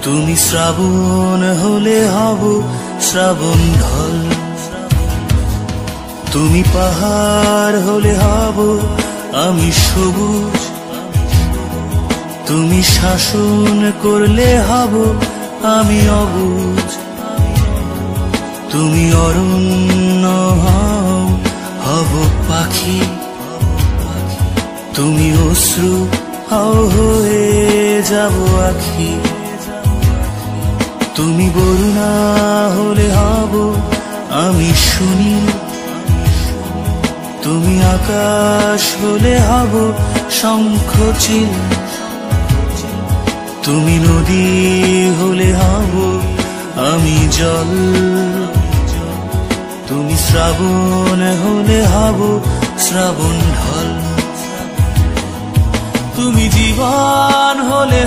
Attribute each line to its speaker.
Speaker 1: তুমি শ্রাবণ হলে হব শ্রাবণ ঢল, তুমি পাহাড় হলে হব আমি সবুজ, তুমি শাসন করলে হব আমি অবুঝ, তুমি অরণ্য হব পাখি, তুমি অশ্রু হয়ে যাব আখি, তুমি বরুণা হলে হব আমি শুনি, তুমি আকাশ হলে হব শঙ্খচিল, তুমি নদী হলে হব আমি জল, তুমি শ্রাবণ হলে হব শ্রাবণ ঢল, তুমি জীবন হলে